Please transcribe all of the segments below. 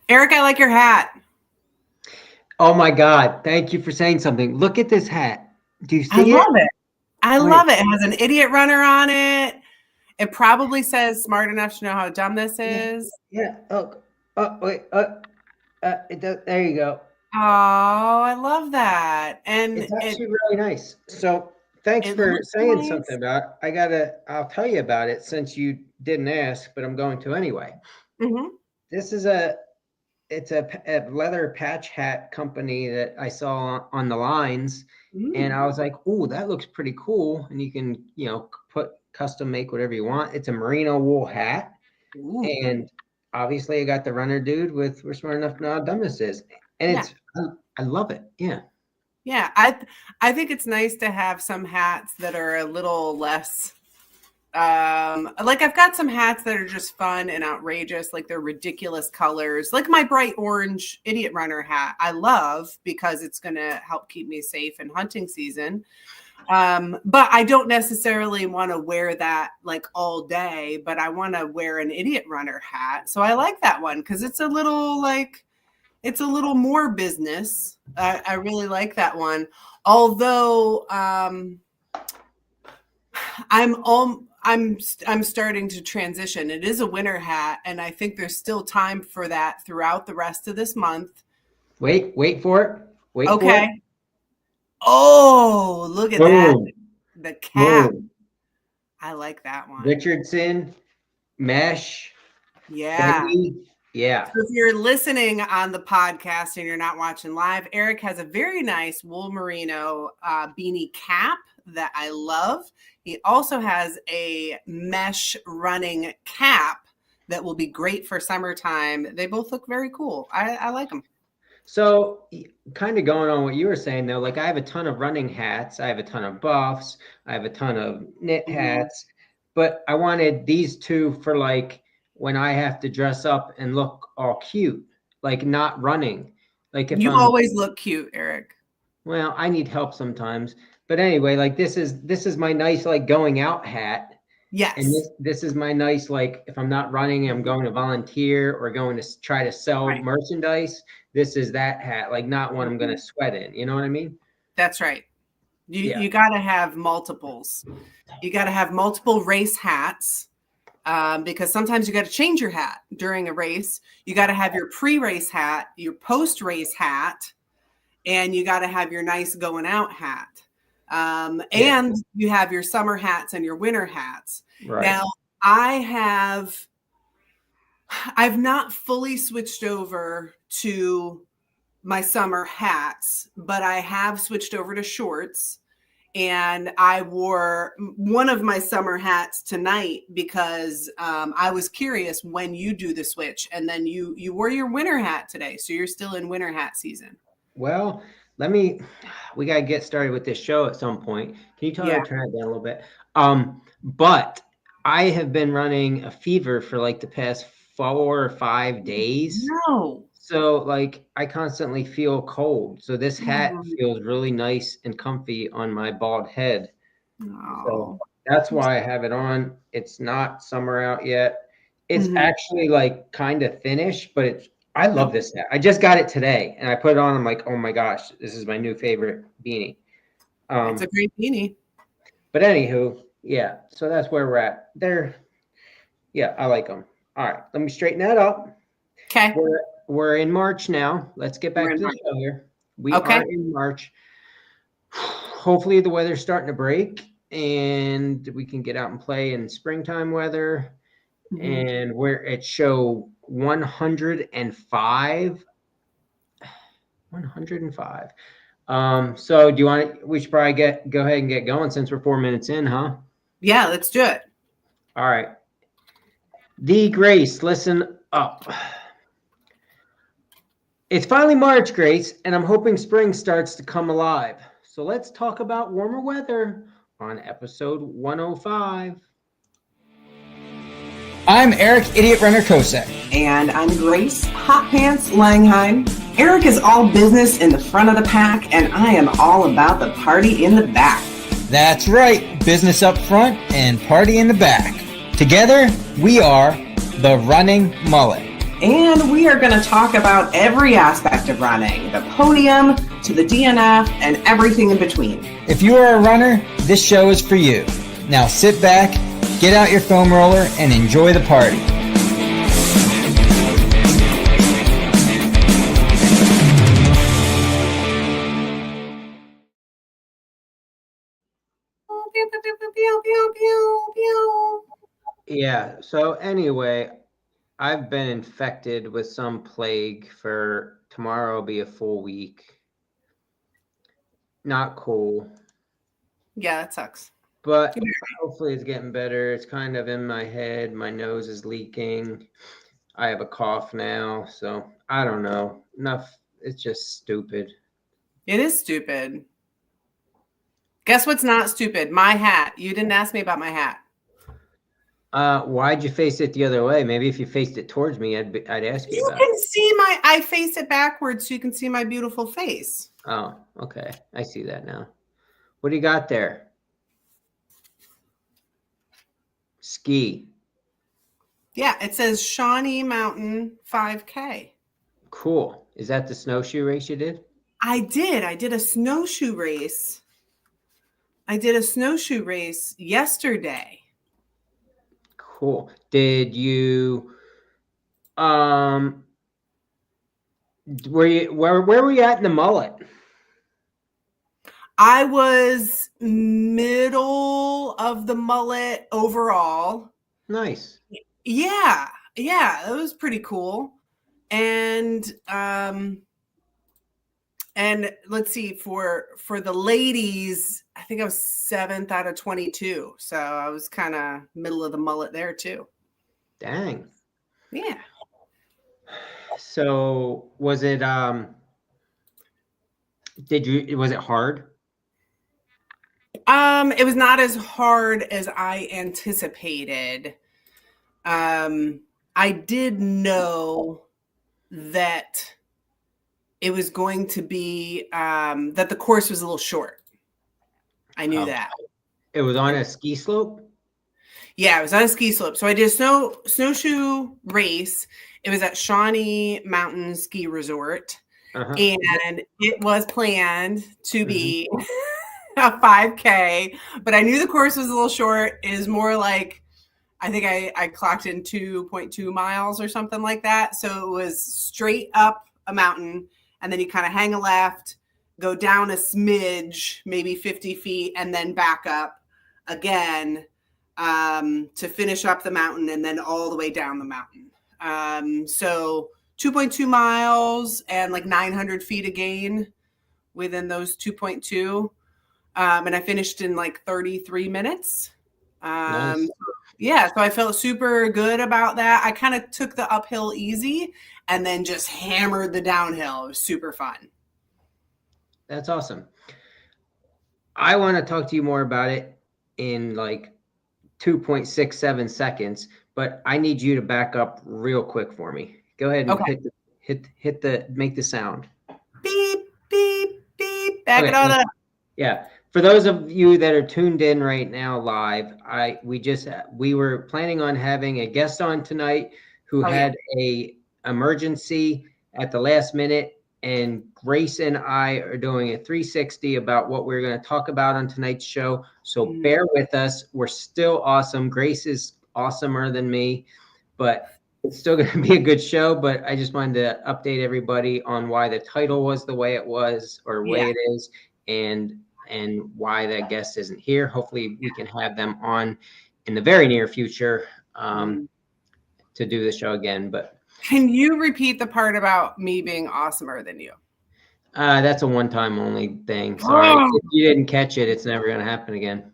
Eric, I like your hat. Oh my God. Thank you for saying something. Look at this hat. Do you I see it? love it. I Wait. love it. It has an idiot runner on it. It probably says smart enough to know how dumb this is. Yeah. Wait. It does, there you go. Oh, I love that. And It's actually really nice. So thanks it for looks saying nice. something about it. I'll tell you about it since you didn't ask, but I'm going to anyway. Mm-hmm. This is it's a leather patch hat company that I saw on the lines, and I was like, "Ooh, that looks pretty cool." And you can, put custom make whatever you want. It's a merino wool hat, Ooh. and obviously, I got the runner dude with "We're smart enough to know how dumb this is," and Yeah. I love it. Yeah. Yeah, I think it's nice to have some hats that are a little less like I've got some hats that are just fun and outrageous, like they're ridiculous colors, like my bright orange idiot runner hat I love because it's going to help keep me safe in hunting season. But I don't necessarily want to wear that like all day, but I want to wear an idiot runner hat. So I like that one because it's a little more business. I really like that one. Although I'm starting to transition. It is a winter hat, and I think there's still time for that throughout the rest of this month. Wait for it. Wait for it. Oh, look at that. The cap. Boom. I like that one. Richardson, mesh. Yeah. Baby. Yeah. So if you're listening on the podcast and you're not watching live, Eric has a very nice wool merino beanie cap that I love. He also has a mesh running cap that will be great for summertime. They both look very cool. I like them. So kind of going on what you were saying though, like I have a ton of running hats. I have a ton of buffs. I have a ton of knit hats, but I wanted these two for like when I have to dress up and look all cute, like not running. Like if you I'm always look cute, Eric. Well, I need help sometimes. But anyway, like this is my nice like going out hat. Yes. And this is my nice like if I'm not running, I'm going to volunteer or going to try to sell merchandise. This is that hat, like not one I'm going to sweat in. You know what I mean? That's right. You got to have multiples. You got to have multiple race hats. Because sometimes you got to change your hat during a race. You got to have your pre-race hat, your post-race hat, and you got to have your nice going out hat. And you have your summer hats and your winter hats. Right. Now, I've not fully switched over to my summer hats, but I have switched over to shorts. And I wore one of my summer hats tonight because I was curious when you do the switch. And then you wore your winter hat today. So you're still in winter hat season. Well, we got to get started with this show at some point. Can you turn it down a little bit? But I have been running a fever for like the past 4 or 5 days. No. So like I constantly feel cold. So this hat feels really nice and comfy on my bald head. So that's why I have it on. It's not summer out yet. It's actually like kind of thinnish, but I love this hat. I just got it today and I put it on. I'm like, oh my gosh, this is my new favorite beanie. It's a great beanie. But anywho, yeah. So that's where we're at. Yeah, I like them. All right, let me straighten that up. Okay. We're in March now. Let's get back to the show here. We are in March. Hopefully the weather's starting to break and we can get out and play in springtime weather. And we're at show 105. 105. So we should probably go ahead and get going since we're 4 minutes in, huh? Yeah, let's do it. All right. Grace, listen up. It's finally March, Grace, and I'm hoping spring starts to come alive. So let's talk about warmer weather on episode 105. I'm Eric, Idiot Runner Kosek. And I'm Grace, Hot Pants Langheim. Eric is all business in the front of the pack, and I am all about the party in the back. That's right, business up front and party in the back. Together, we are the Running Mullet. And we are going to talk about every aspect of running, the podium to the DNF and everything in between. If you are a runner, this show is for you. Now sit back, get out your foam roller, and enjoy the party. Yeah. So anyway, I've been infected with some plague for tomorrow will be a full week. Not cool. Yeah, that sucks. But hopefully it's getting better. It's kind of in my head. My nose is leaking. I have a cough now. So I don't know. Enough. It's just stupid. It is stupid. Guess what's not stupid? My hat. You didn't ask me about my hat. Why'd you face it the other way? Maybe if you faced it towards me, I'd ask you about it. You can see I face it backwards so you can see my beautiful face. Oh, okay. I see that now. What do you got there? Ski. Yeah, it says Shawnee Mountain 5K. Cool. Is that the snowshoe race you did? I did. I did a snowshoe race. Yesterday. Cool. Did you where were you at in the mullet? I was middle of the mullet overall. Nice. Yeah, it was pretty cool. And let's see, for the ladies, I think I was 7th out of 22. So I was kind of middle of the mullet there too. Dang. Yeah. So was it was it hard? It was not as hard as I anticipated. I did know that it was going to be that the course was a little short. I knew that. It was on a ski slope? Yeah, it was on a ski slope. So I did a snowshoe race. It was at Shawnee Mountain Ski Resort. And it was planned to be a 5K, but I knew the course was a little short. It is more like, I think I clocked in 2.2 miles or something like that. So it was straight up a mountain, and then you kind of hang a left, go down a smidge, maybe 50 feet, and then back up again to finish up the mountain, and then all the way down the mountain. So 2.2 miles and like 900 feet of gain within those 2.2. And I finished in like 33 minutes. Nice. Yeah, so I felt super good about that. I kind of took the uphill easy and then just hammered the downhill. It was super fun. That's awesome. I want to talk to you more about it in like 2.67 seconds, but I need you to back up real quick for me. Go ahead and make the sound. Beep, beep, beep. Back it on up. Yeah. For those of you that are tuned in right now live, we were planning on having a guest on tonight who had a emergency at the last minute, and Grace and I are doing a 360 about what we're going to talk about on tonight's show. So bear with us. We're still awesome. Grace is awesomer than me, but it's still going to be a good show. But I just wanted to update everybody on why the title was the way it was, or way it is, and why that guest isn't here. Hopefully we can have them on in the very near future to do the show again. But can you repeat the part about me being awesomer than you? That's a one-time only thing. Sorry. If you didn't catch it, it's never going to happen again.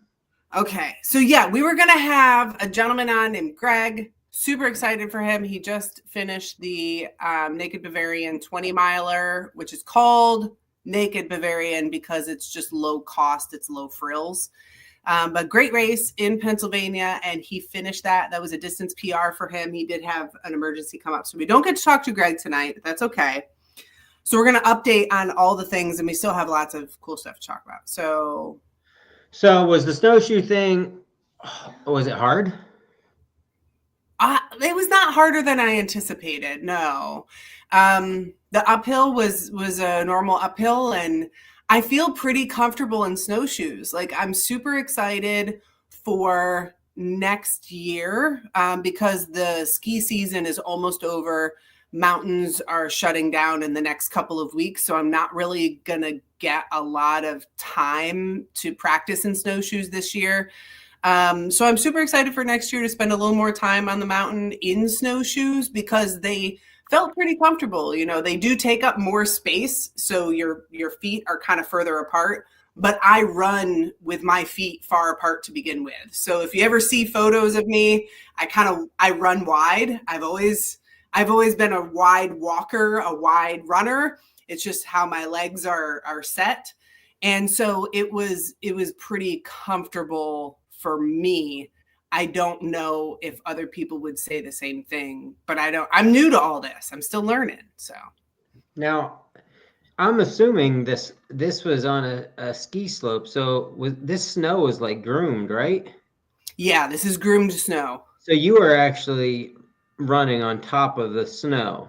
Okay. So yeah, we were going to have a gentleman on named Greg. Super excited for him. He just finished the Naked Bavarian 20 miler, which is called Naked Bavarian because it's just low cost. It's low frills. But great race in Pennsylvania, and he finished that. That was a distance PR for him. He did have an emergency come up, so we don't get to talk to Greg tonight. But that's okay. So we're going to update on all the things, and we still have lots of cool stuff to talk about. So was the snowshoe thing, was it hard? It was not harder than I anticipated. No. The uphill was a normal uphill, and I feel pretty comfortable in snowshoes. Like, I'm super excited for next year because the ski season is almost over. Mountains are shutting down in the next couple of weeks, so I'm not really gonna get a lot of time to practice in snowshoes this year. So I'm super excited for next year to spend a little more time on the mountain in snowshoes because they felt pretty comfortable. You know, they do take up more space, so your feet are kind of further apart, but I run with my feet far apart to begin with. So if you ever see photos of me, I run wide. I've always been a wide walker, a wide runner. It's just how my legs are set. And so it was pretty comfortable for me. I don't know if other people would say the same thing, but I'm new to all this. I'm still learning. So now I'm assuming this was on a ski slope. So this snow was like groomed, right? Yeah, this is groomed snow. So you were actually running on top of the snow.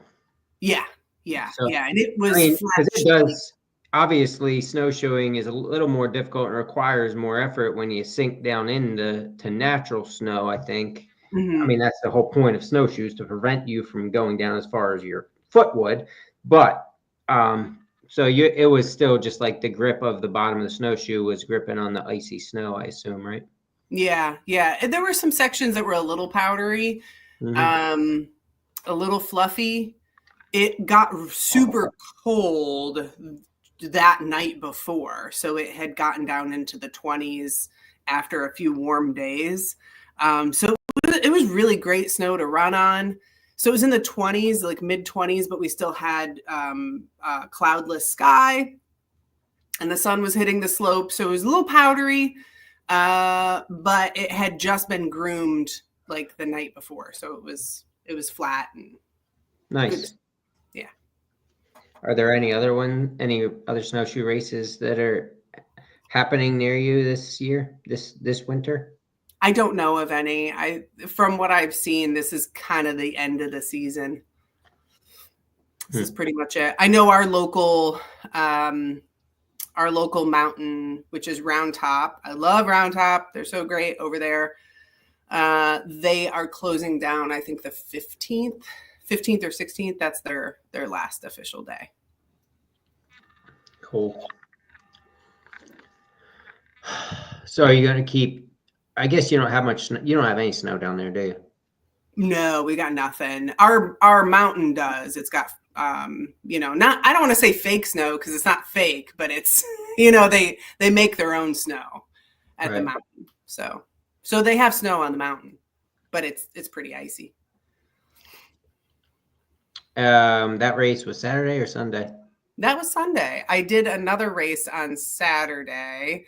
Yeah. So, And it was because it does, obviously snowshoeing is a little more difficult and requires more effort when you sink down into natural snow, I think. Mm-hmm. I mean, that's the whole point of snowshoes, to prevent you from going down as far as your foot would. But so it was still just like the grip of the bottom of the snowshoe was gripping on the icy snow, I assume, right? Yeah. And there were some sections that were a little powdery, a little fluffy. It got super cold that night before, so it had gotten down into the 20s after a few warm days. So it was really great snow to run on. So it was in the 20s, like mid 20s, but we still had cloudless sky, and the sun was hitting the slope. So it was a little powdery, but it had just been groomed like the night before, so it was flat and nice. Good. Yeah. Are there any other snowshoe races that are happening near you this year, this winter? I don't know of any. From what I've seen, this is kind of the end of the season. This is pretty much it. I know our local mountain, which is Round Top. I love Round Top. They're so great over there. They are closing down, I think, the 15th or 16th. That's their last official day. Cool. So are you going to keep, I guess you don't have any snow down there, do you? No, we got nothing. Our mountain does. It's got, I don't want to say fake snow because it's not fake, but it's, they make their own snow at the mountain. So they have snow on the mountain, but it's pretty icy. That race was Saturday or Sunday? That was Sunday. I did another race on Saturday.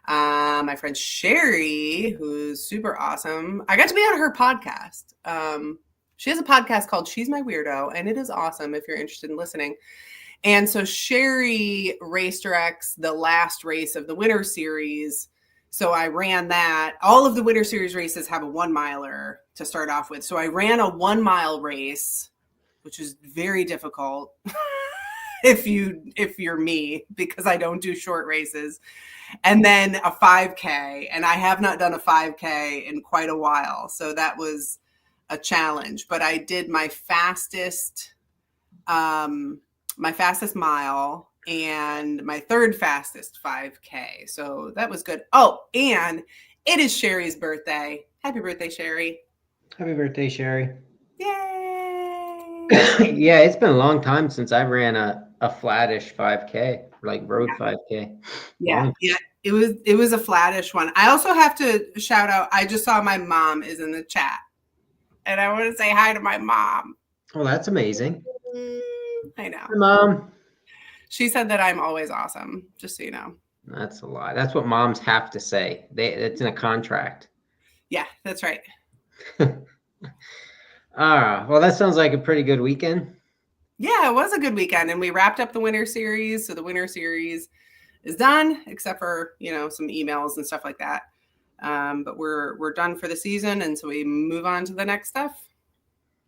My friend Sherry, who's super awesome. I got to be on her podcast. She has a podcast called She's My Weirdo, and it is awesome if you're interested in listening. And so Sherry race directs the last race of the Winter Series. So I ran that. All of the Winter Series races have a 1 miler to start off with. So I ran a 1 mile race, which is very difficult if you're me, because I don't do short races. And then a 5K, and I have not done a 5K in quite a while. So that was a challenge, but I did my fastest mile and my third fastest 5K. So that was good. Oh, and it is Sherry's birthday. Happy birthday, Sherry. Happy birthday, Sherry. Yay. Yeah, it's been a long time since I ran a flattish 5K, like road 5K. Yeah. It was a flattish one. I also have to shout out, I just saw my mom is in the chat, and I want to say hi to my mom. Oh, that's amazing. I know. Hi, Mom. She said that I'm always awesome, just so you know. That's a lie. That's what moms have to say. It's in a contract. Yeah, that's right. Well, that sounds like a pretty good weekend. Yeah, it was a good weekend, and we wrapped up the Winter Series. So the Winter Series is done, except for some emails and stuff like that. But we're done for the season, and so we move on to the next stuff.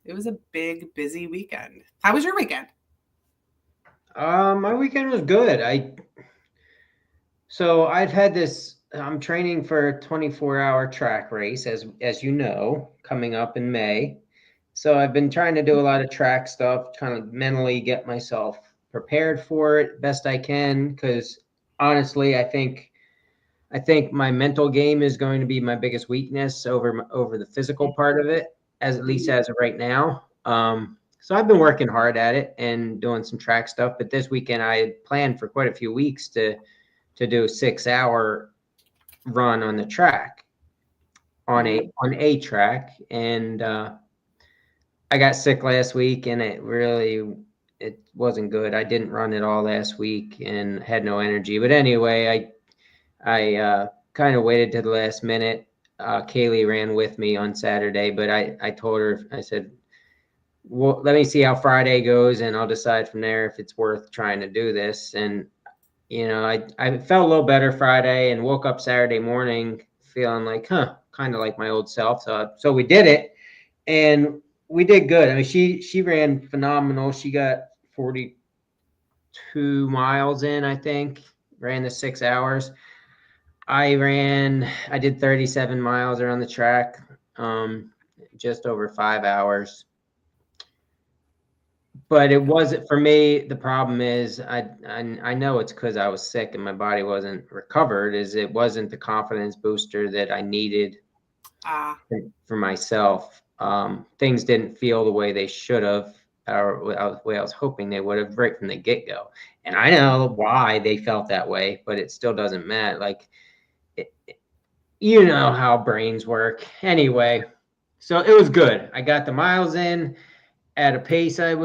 It was a big, busy weekend. How was your weekend? My weekend was good. So I've had this, I'm training for a 24-hour track race, as you know, coming up in May. So I've been trying to do a lot of track stuff, trying to mentally get myself prepared for it best I can. Because honestly, I think my mental game is going to be my biggest weakness over the physical part of it, at least as of right now. So I've been working hard at it and doing some track stuff. But this weekend I had planned for quite a few weeks to do a 6-hour run on the track, on a track, and I got sick last week, and it wasn't good. I didn't run it all last week and had no energy. But anyway, I kind of waited to the last minute. Kaylee ran with me on Saturday, but I told her, I said, well, let me see how Friday goes, and I'll decide from there if it's worth trying to do this. And I felt a little better Friday and woke up Saturday morning feeling like, kind of like my old self. So we did it, and we did good. I mean, she ran phenomenal. She got 42 miles in, I think, ran the 6 hours. I did 37 miles around the track, just over 5 hours. But it wasn't for me. The problem is I know it's because I was sick and my body wasn't recovered. It wasn't the confidence booster that I needed for myself. Things didn't feel the way they should have, or the way I was hoping they would have right from the get-go. And I know why they felt that way, but it still doesn't matter. Like, you know how brains work. Anyway, so it was good. I got the miles in at a pace I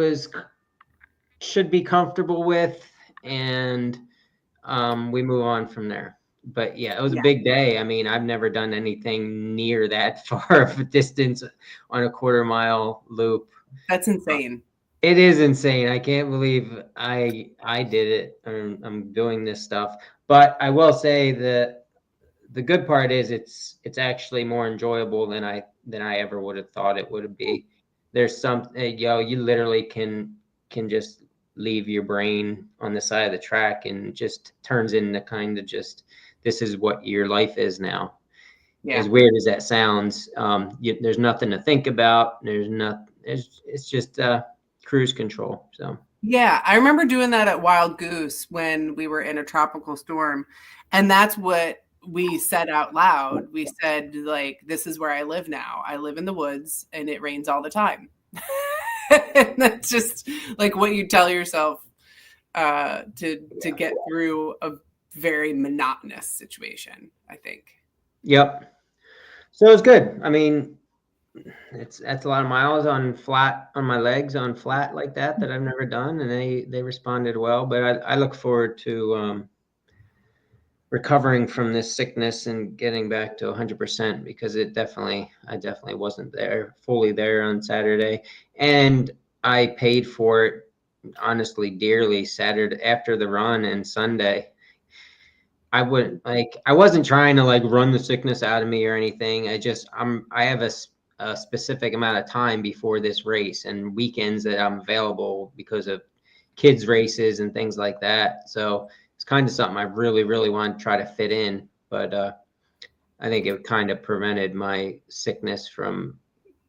should be comfortable with, and we move on from there. But yeah, it was a big day. I mean, I've never done anything near that far of a distance on a quarter-mile loop. That's insane. It is insane. I can't believe I did it. I'm doing this stuff. But I will say that the good part is it's actually more enjoyable than I ever would have thought it would be. There's you literally can just leave your brain on the side of the track, and just turns into kind of just, this is what your life is now. Yeah. As weird as that sounds, there's nothing to think about. It's just cruise control. So yeah, I remember doing that at Wild Goose when we were in a tropical storm, and that's what we said out loud. We said, like, this is where I live now. I live in the woods and it rains all the time. And that's just like what you tell yourself to get through a very monotonous situation, I think. Yep. So it was good. I mean, that's a lot of miles on my legs on flat like that I've never done, and they responded well. But I look forward to recovering from this sickness and getting back to 100%, because I definitely wasn't fully there on Saturday, and I paid for it honestly dearly Saturday after the run, and Sunday. I wasn't trying to like run the sickness out of me or anything. I have a specific amount of time before this race and weekends that I'm available because of kids races and things like that. So it's kind of something I really, really want to try to fit in, but I think it kind of prevented my sickness from,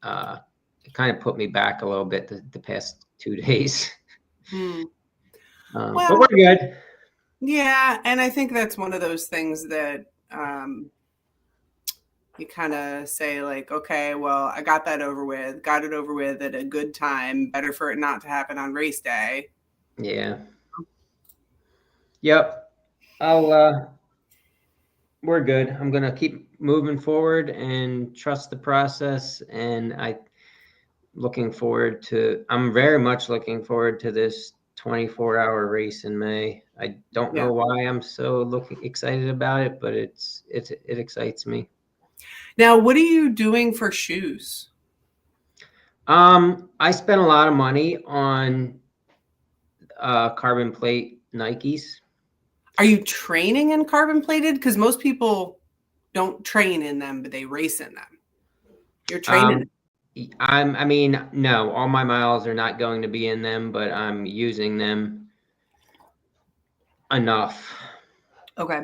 it kind of put me back a little bit the past 2 days. But we're good. Yeah, and I think that's one of those things that you kind of say, like, okay, well, I got it over with at a good time. Better for it not to happen on race day. Yeah. Yep. We're good. I'm going to keep moving forward and trust the process. And I'm very much looking forward to this 24-hour race in May. I don't know why I'm so excited about it, but it excites me. Now, what are you doing for shoes? I spent a lot of money on carbon plate Nikes. Are you training in carbon plated? Because most people don't train in them, but they race in them. You're training. I mean, no, all my miles are not going to be in them, but I'm using them enough. Okay.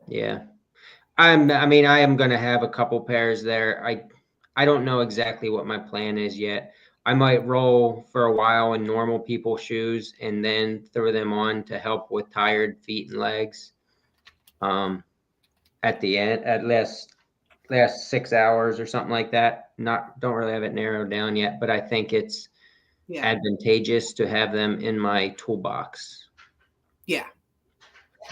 Yeah. I mean, I am going to have a couple pairs there. I don't know exactly what my plan is yet. I might roll for a while in normal people shoes and then throw them on to help with tired feet and legs. At the end, at last 6 hours or something like that. Don't really have it narrowed down yet, but I think it's advantageous to have them in my toolbox. Yeah.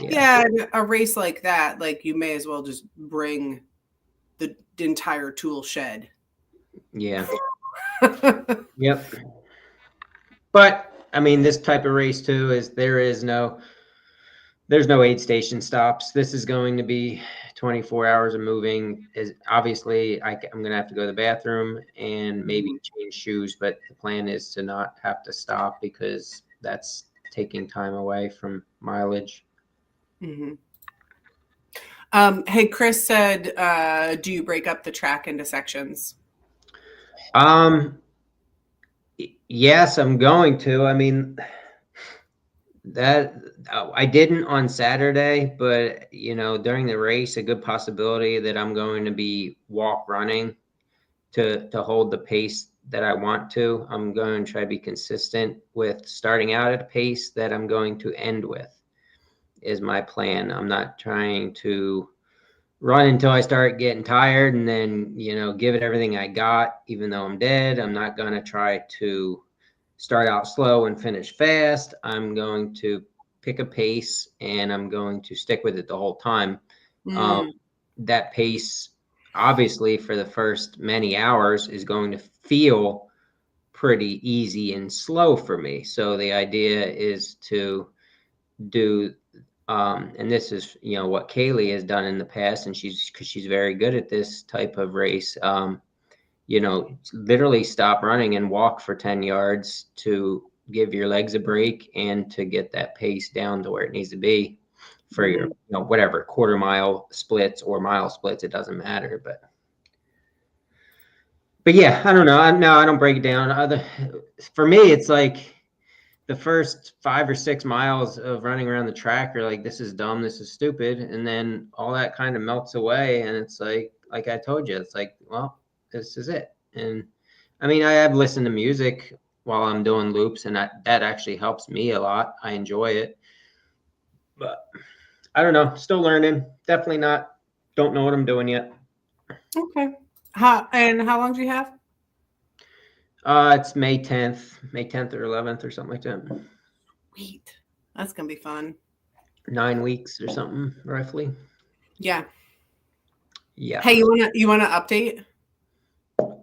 Yeah, a race like that, like you may as well just bring the entire tool shed. Yeah. Yep. But I mean, this type of race too is there's no aid station stops. This is going to be 24 hours of moving. Is obviously I'm going to have to go to the bathroom and maybe change shoes, but the plan is to not have to stop because that's taking time away from mileage. Mm-hmm. Hey, Chris said, do you break up the track into sections? Yes, I'm going to. I mean, that I didn't on Saturday, but during the race, a good possibility that I'm going to be walk running to hold the pace that I want to. I'm going to try to be consistent with starting out at a pace that I'm going to end with is my plan. I'm not trying to run until I start getting tired and then, give it everything I got, even though I'm dead. I'm not going to try to start out slow and finish fast. I'm going to pick a pace and I'm going to stick with it the whole time. That pace, obviously, for the first many hours is going to feel pretty easy and slow for me. So the idea is to do and this is what Kaylee has done in the past, and she's very good at this type of race. Literally stop running and walk for 10 yards to give your legs a break and to get that pace down to where it needs to be for your whatever quarter mile splits or mile splits. It doesn't matter, but yeah, I don't know. I don't break it down. For me, it's like the first 5 or 6 miles of running around the track are like, this is dumb, this is stupid. And then all that kind of melts away. And it's like I told you, it's like, well, this is it. And I mean, I have listened to music while I'm doing loops and that actually helps me a lot. I enjoy it, but I don't know, still learning. Definitely don't know what I'm doing yet. Okay. How long do you have? It's May 10th or 11th or something like that. Sweet. That's going to be fun. 9 weeks or something, roughly. Yeah. Yeah. Hey, you want to update?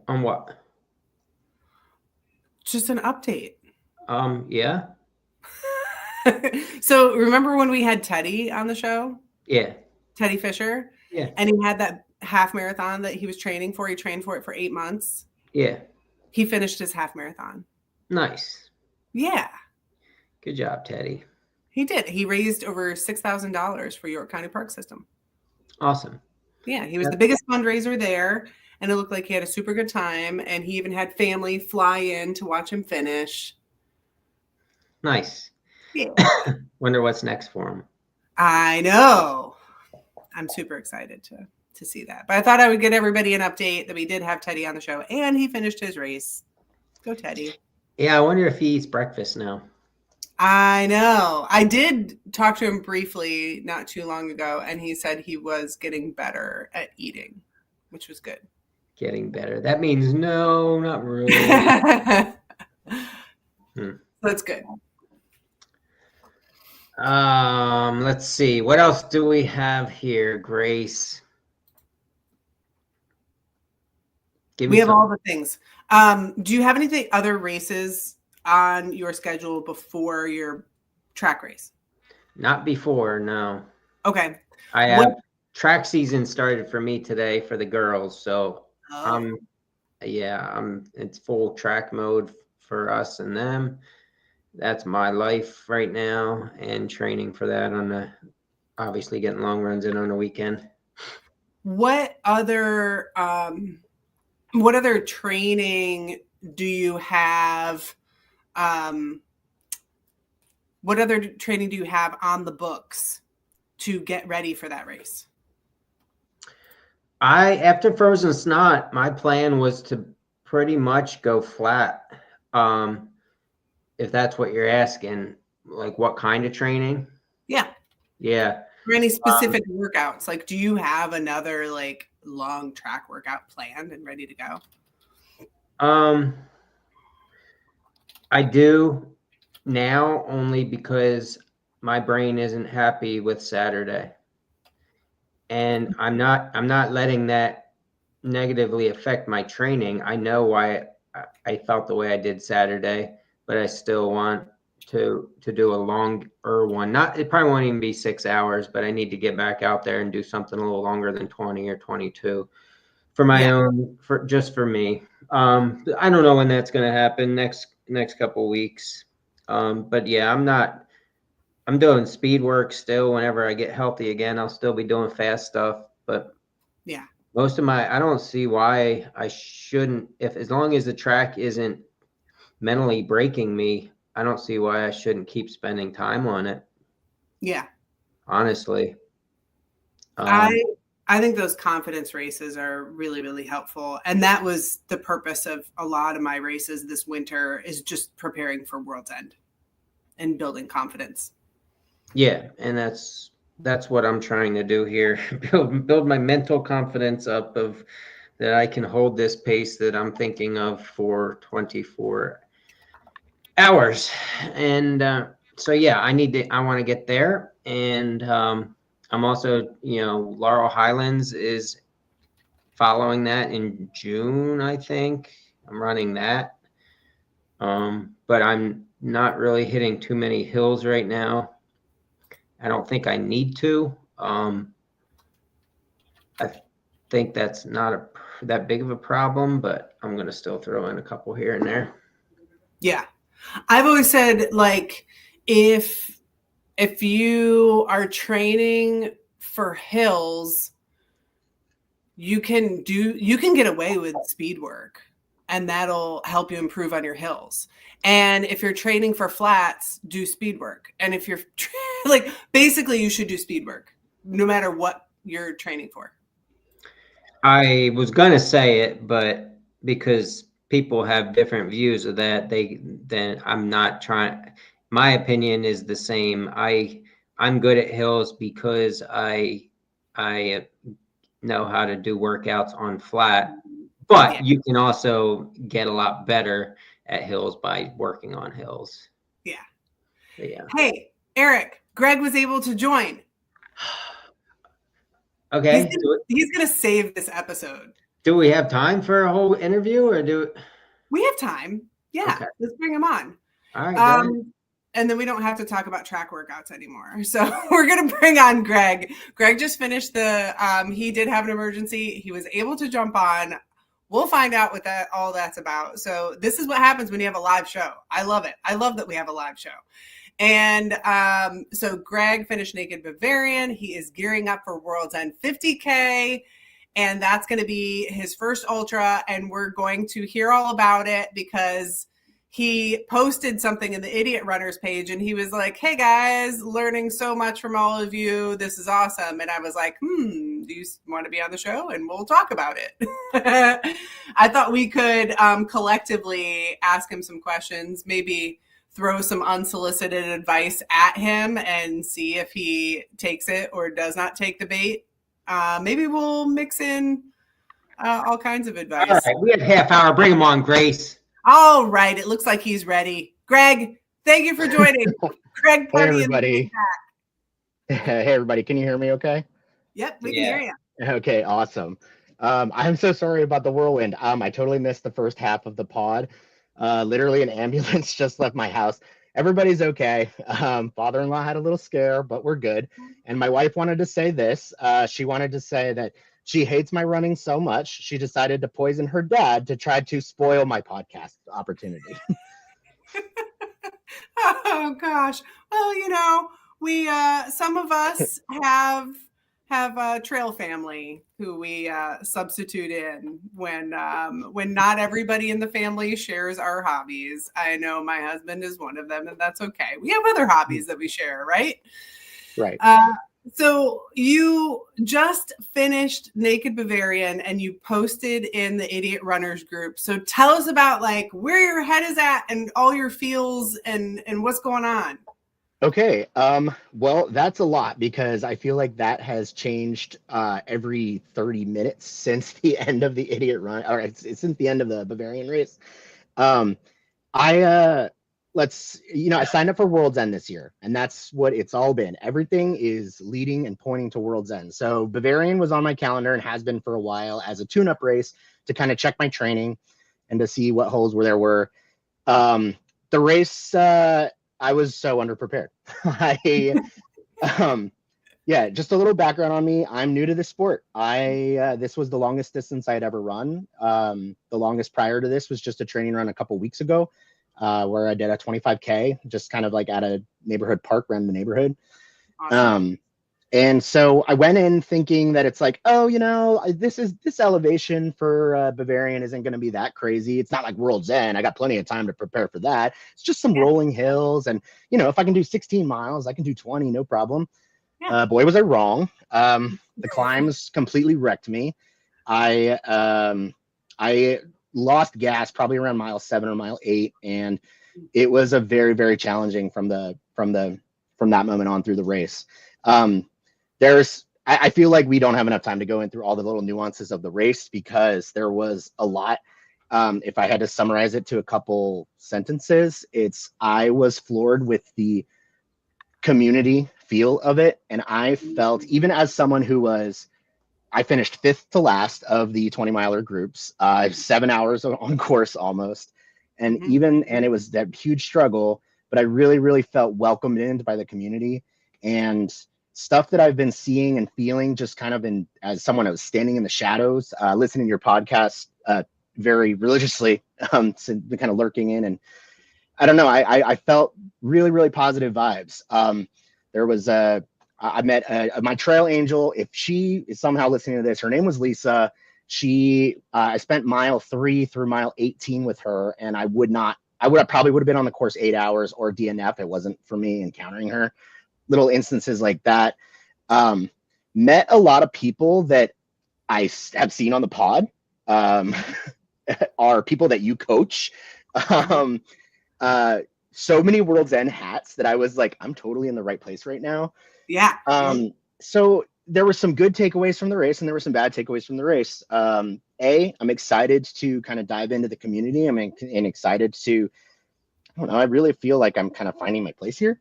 On what? Just an update. Yeah. So remember when we had Teddy on the show? Yeah. Teddy Fisher? Yeah. And he had that half marathon that he was training for. He trained for it for 8 months. Yeah. He finished his half marathon. Nice. Yeah. Good job, Teddy. He did. He raised over $6,000 for York County Park System. Awesome. Yeah. He was the biggest fundraiser there. And it looked like he had a super good time. And he even had family fly in to watch him finish. Nice. Yeah. Wonder what's next for him. I know. I'm super excited to see that. But I thought I would get everybody an update that we did have Teddy on the show and he finished his race. Go Teddy. Yeah, I wonder if he eats breakfast now. I know. I did talk to him briefly not too long ago, and he said he was getting better at eating, which was good. Getting better. That means no, not really. That's good. Let's see. What else do we have here, Grace? We have all the things. Do you have anything other races on your schedule before your track race? Not before, no. Okay. I have track season started for me today for the girls, so it's full track mode for us and them. That's my life right now, and training for that obviously getting long runs in on the weekend. What other what other training do you have? What other training do you have on the books to get ready for that race? After Frozen Snot, my plan was to pretty much go flat. If that's what you're asking, like what kind of training? Yeah. Yeah. Or any specific workouts? Like, do you have another like long track workout planned and ready to go? I do now only because my brain isn't happy with Saturday. And I'm not letting that negatively affect my training. I know why I felt the way I did Saturday, but I still want to do a longer one. It probably won't even be 6 hours, but I need to get back out there and do something a little longer than 20 or 22 for my own, just for me. I don't know when that's going to happen next couple weeks. But yeah, I'm doing speed work still. Whenever I get healthy again, I'll still be doing fast stuff, but yeah, I don't see why I shouldn't, as long as the track isn't mentally breaking me, I don't see why I shouldn't keep spending time on it. Yeah. Honestly. I think those confidence races are really, really helpful. And that was the purpose of a lot of my races this winter, is just preparing for World's End and building confidence. Yeah. And that's what I'm trying to do here. build my mental confidence up of that I can hold this pace that I'm thinking of for 24 hours. And so, yeah, I want to get there. And I'm also, Laurel Highlands is following that in June, I think. I'm running that. But I'm not really hitting too many hills right now. I don't think I need to. I think that's not that big of a problem, but I'm going to still throw in a couple here and there. Yeah. I've always said, like, if you are training for hills, you can get away with speed work, and that'll help you improve on your hills. And if you're training for flats, do speed work. And if you're like, basically you should do speed work no matter what you're training for. I was going to say it, but because people have different views of that, then I'm not trying. My opinion is the same. I'm good at hills because I know how to do workouts on flat, but you can also get a lot better at hills by working on hills. Yeah. Yeah. Hey, Eric, Greg was able to join. Okay. He's gonna save this episode. Do we have time for a whole interview, or we have time? Yeah. Okay. Let's bring him on. All right. And then we don't have to talk about track workouts anymore. So we're going to bring on Greg. Greg just finished he did have an emergency. He was able to jump on. We'll find out what all that's about. So this is what happens when you have a live show. I love it. I love that we have a live show. And so Greg finished Naked Bavarian. He is gearing up for World's End 50K. And that's going to be his first ultra. And we're going to hear all about it because he posted something in the Idiot Runners page and he was like, hey guys, learning so much from all of you. This is awesome. And I was like, do you want to be on the show? And we'll talk about it. I thought we could collectively ask him some questions, maybe throw some unsolicited advice at him and see if he takes it or does not take the bait. Maybe we'll mix in all kinds of advice. All right, we have half hour. Bring him on, Grace. All right. It looks like he's ready. Greg, thank you for joining. Greg, hey, everybody. Hey, everybody. Can you hear me okay? Yep, we can hear you. Okay, awesome. I'm so sorry about the whirlwind. I totally missed the first half of the pod. Literally an ambulance just left my house. Everybody's okay. Father-in-law had a little scare, but we're good. And my wife wanted to say this. She wanted to say that she hates my running so much, she decided to poison her dad to try to spoil my podcast opportunity. Oh, gosh. Well, we, some of us have have a trail family who we substitute in when not everybody in the family shares our hobbies. I know my husband is one of them, and that's okay. We have other hobbies that we share, right? Right. So you just finished Naked Bavarian and you posted in the Idiot Runners group. So tell us about like where your head is at and all your feels and what's going on. Okay. Well, that's a lot because I feel like that has changed every 30 minutes since the end of the Idiot Run, or it's since the end of the Bavarian race. I signed up for World's End this year, and that's what it's all been. Everything is leading and pointing to World's End. So Bavarian was on my calendar and has been for a while as a tune-up race to kind of check my training and to see what holes there were. The race, I was so underprepared. Just a little background on me. I'm new to the sport. This was the longest distance I'd ever run. The longest prior to this was just a training run a couple weeks ago, where I did a 25K, just kind of like at a neighborhood park around the neighborhood. Awesome. And so I went in thinking that it's like, oh, this elevation for Bavarian isn't going to be that crazy. It's not like World's End. I got plenty of time to prepare for that. It's just some rolling hills. And, if I can do 16 miles, I can do 20, no problem. Yeah. Boy, was I wrong. The climbs completely wrecked me. I lost gas probably around mile 7 or mile 8. And it was a very, very challenging from that moment on through the race. I feel like we don't have enough time to go in through all the little nuances of the race because there was a lot. If I had to summarize it to a couple sentences, I was floored with the community feel of it. And I felt, even as someone I finished 5th to last of the 20-miler groups, 7 hours on course almost. And it was that huge struggle, but I really, really felt welcomed in by the community. And stuff that I've been seeing and feeling just kind of as someone that was standing in the shadows, listening to your podcast very religiously, kind of lurking in. And I don't know, I felt really, really positive vibes. There was I met my trail angel. If she is somehow listening to this, her name was Lisa. I spent mile 3 through mile 18 with her, and I probably would have been on the course 8 hours or DNF. It wasn't for me encountering her. Little instances like that. Met a lot of people that I have seen on the pod, are people that you coach. So many World's End hats that I was like, I'm totally in the right place right now. Yeah. So there were some good takeaways from the race and there were some bad takeaways from the race. I'm excited to kind of dive into the community. I'm excited to, I don't know, I really feel like I'm kind of finding my place here.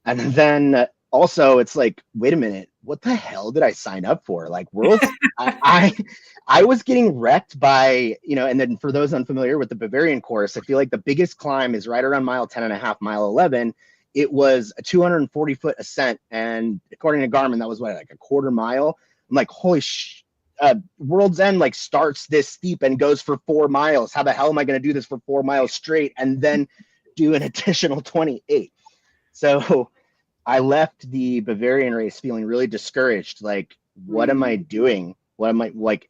And then also it's like, wait a minute, what the hell did I sign up for? Like I was getting wrecked by, and then for those unfamiliar with the Bavarian course, I feel like the biggest climb is right around mile 10 and a half, mile 11. It was a 240-foot ascent. And according to Garmin, that was like a quarter mile. I'm like, holy World's End like starts this steep and goes for 4 miles. How the hell am I going to do this for 4 miles straight and then do an additional 28? So I left the Bavarian race feeling really discouraged. Like, what am I doing? What am I like?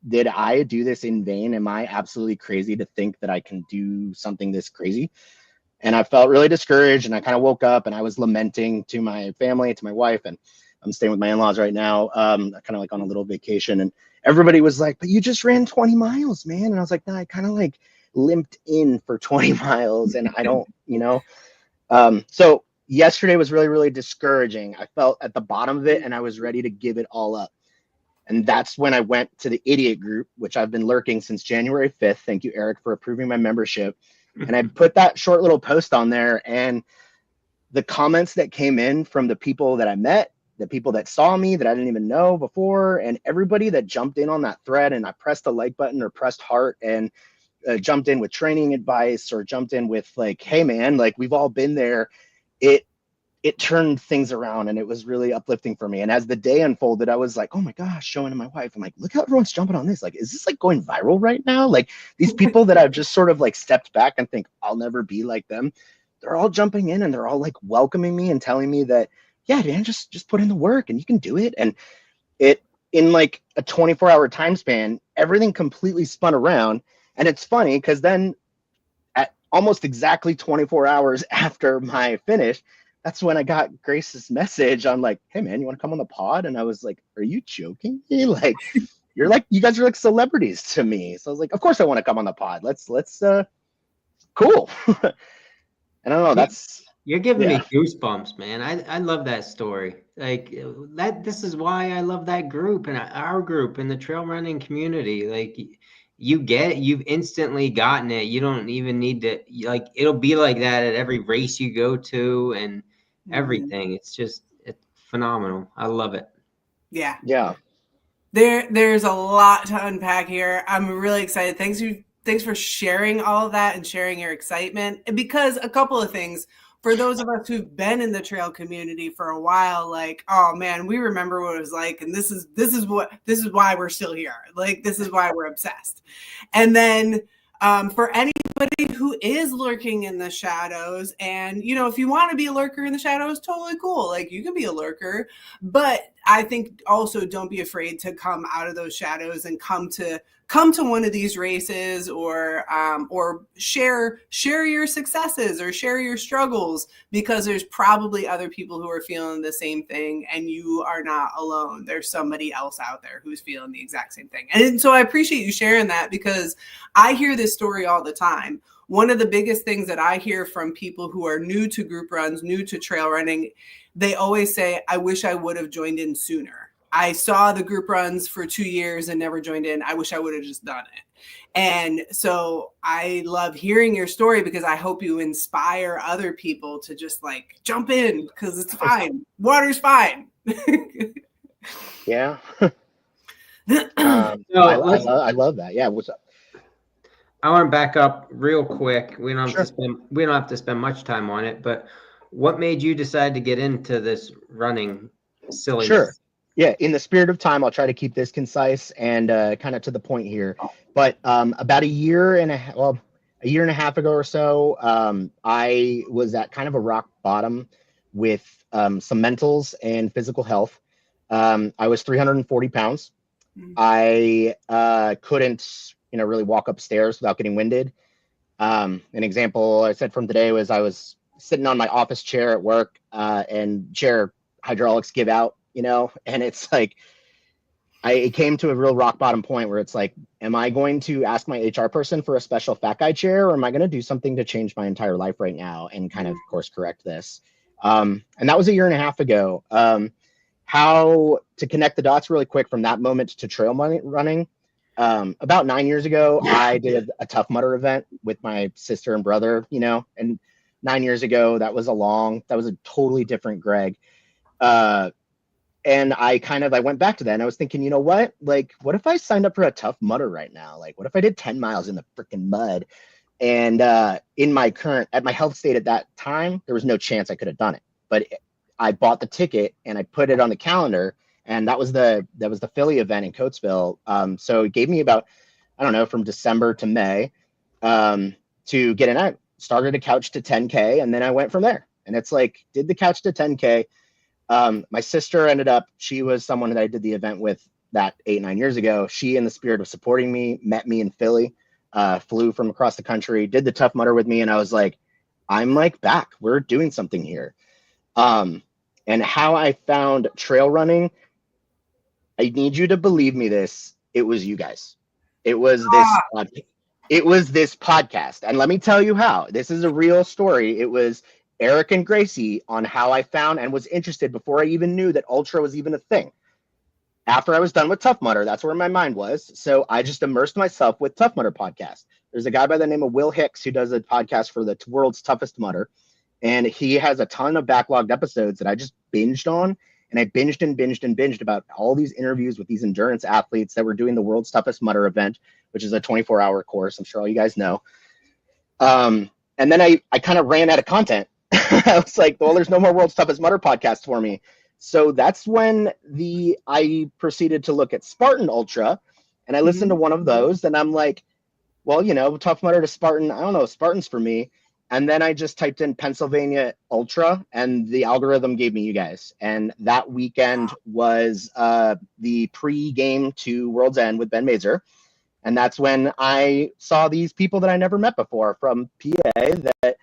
Did I do this in vain? Am I absolutely crazy to think that I can do something this crazy? And I felt really discouraged, and I kind of woke up and I was lamenting to my family, to my wife, and I'm staying with my in-laws right now, kind of like on a little vacation. And everybody was like, but you just ran 20 miles, man. And I was like, no, I kind of like limped in for 20 miles and I don't, so yesterday was really, really discouraging. I felt at the bottom of it and I was ready to give it all up. And that's when I went to the Idiot group, which I've been lurking since January 5th. Thank you, Eric, for approving my membership. And I put that short little post on there, and the comments that came in from the people that I met, the people that saw me that I didn't even know before, and everybody that jumped in on that thread, and I pressed the like button or pressed heart and jumped in with training advice or jumped in with like, hey man, like we've all been there. It turned things around and it was really uplifting for me. And as the day unfolded, I was like, oh my gosh, showing to my wife, I'm like, look how everyone's jumping on this. Like, is this like going viral right now? Like these people that I've just sort of like stepped back and think I'll never be like them, they're all jumping in and they're all like welcoming me and telling me that yeah, man, just put in the work and you can do it. And it, in like a 24-hour time span, everything completely spun around. And it's funny because then at almost exactly 24 hours after my finish, that's when I got Grace's message on like, hey man, you want to come on the pod? And I was like, are you joking me? Like, you guys are like celebrities to me. So I was like, of course I want to come on the pod. Let's cool. And I don't know, You're giving me goosebumps, man. I love that story. Like this is why I love that group and our group in the trail running community. Like you get it, you've instantly gotten it. You don't even need to, like, it'll be like that at every race you go to and everything. It's phenomenal. I love it. Yeah. Yeah. There's a lot to unpack here. I'm really excited. Thanks for sharing all of that and sharing your excitement. Because a couple of things, for those of us who've been in the trail community for a while, like, oh man, we remember what it was like, and this is why we're still here. Like, this is why we're obsessed. And then for anybody who is lurking in the shadows, and if you want to be a lurker in the shadows, totally cool. Like, you can be a lurker, but I think also don't be afraid to come out of those shadows and come to one of these races, or share your successes or share your struggles, because there's probably other people who are feeling the same thing and you are not alone. There's somebody else out there who's feeling the exact same thing. And so I appreciate you sharing that, because I hear this story all the time. One of the biggest things that I hear from people who are new to group runs, new to trail running, they always say, I wish I would have joined in sooner. I saw the group runs for 2 years and never joined in. I wish I would have just done it. And so I love hearing your story, because I hope you inspire other people to just like jump in, because it's fine. Water's fine. Yeah. So I love that. Yeah. What's up? I want to back up real quick. We don't have to spend much time on it, but what made you decide to get into this running silliness? Sure. Yeah, in the spirit of time, I'll try to keep this concise and kind of to the point here. But about a year and a half ago or so, I was at kind of a rock bottom with some mentals and physical health. I was 340 pounds. I couldn't, really walk upstairs without getting winded. An example I said from today was I was sitting on my office chair at work, and chair hydraulics give out. And it's like, it came to a real rock bottom point where it's like, am I going to ask my HR person for a special fat guy chair, or am I going to do something to change my entire life right now and kind of course correct this? And that was a year and a half ago. How to connect the dots really quick from that moment to trail running. About 9 years ago, I did a Tough Mudder event with my sister and brother, and 9 years ago, that was a totally different Greg. And I went back to that, and I was thinking, what? Like, what if I signed up for a Tough Mudder right now? Like, what if I did 10 miles in the freaking mud? And at my health state at that time, there was no chance I could have done it. But I bought the ticket and I put it on the calendar, and that was the Philly event in Coatesville. So it gave me about, I don't know, from December to May to get in. I started a couch to 10K, and then I went from there. And it's like, did the couch to 10K. My sister she was someone that I did the event with that 8-9 years ago. She, in the spirit of supporting me, met me in Philly, flew from across the country, did the Tough Mudder with me. And I was like, I'm like back, we're doing something here. And how I found trail running, I need you to believe me this, it was you guys. It was this podcast. And let me tell you how. This is a real story. It was Eric and Gracie on how I found and was interested before I even knew that ultra was even a thing. After I was done with Tough Mudder, that's where my mind was. So I just immersed myself with Tough Mudder podcast. There's a guy by the name of Will Hicks who does a podcast for the world's toughest mudder. And he has a ton of backlogged episodes that I just binged on. And I binged about all these interviews with these endurance athletes that were doing the world's toughest mudder event, which is a 24-hour course. I'm sure all you guys know. And then I kind of ran out of content. I was like, well, there's no more World's Toughest Mudder podcast for me. So that's when I proceeded to look at Spartan Ultra, and I listened to one of those, and I'm like, well, Tough Mudder to Spartan, I don't know, Spartan's for me. And then I just typed in Pennsylvania Ultra, and the algorithm gave me you guys. And that weekend was the pre-game to World's End with Ben Mazer. And that's when I saw these people that I never met before from PA that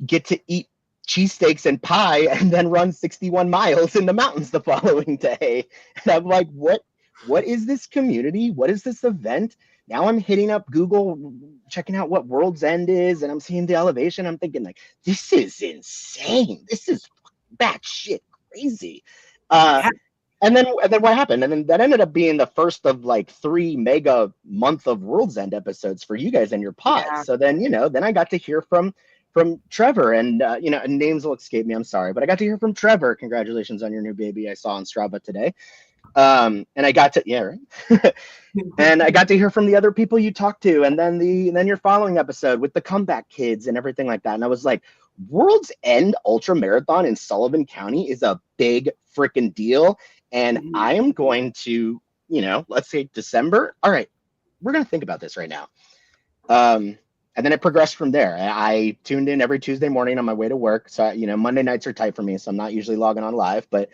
get to eat cheesesteaks and pie and then run 61 miles in the mountains the following day. And I'm like, what is this community? What is this event? Now I'm hitting up Google, checking out what World's End is, and I'm seeing the elevation. I'm thinking, like, this is insane. This is batshit crazy. And then what happened? And then that ended up being the first of like 3 mega month of World's End episodes for you guys and your pod. Yeah. So then, then I got to hear from Trevor, and names will escape me. I'm sorry, but I got to hear from Trevor. Congratulations on your new baby. I saw on Strava today. And I got to, right. And I got to hear from the other people you talked to, and then your following episode with the comeback kids and everything like that. And I was like, World's End Ultra Marathon in Sullivan County is a big freaking deal. And I am going to, let's say December. All right, we're going to think about this right now. And then it progressed from there. I tuned in every Tuesday morning on my way to work. So, Monday nights are tight for me, so I'm not usually logging on live. But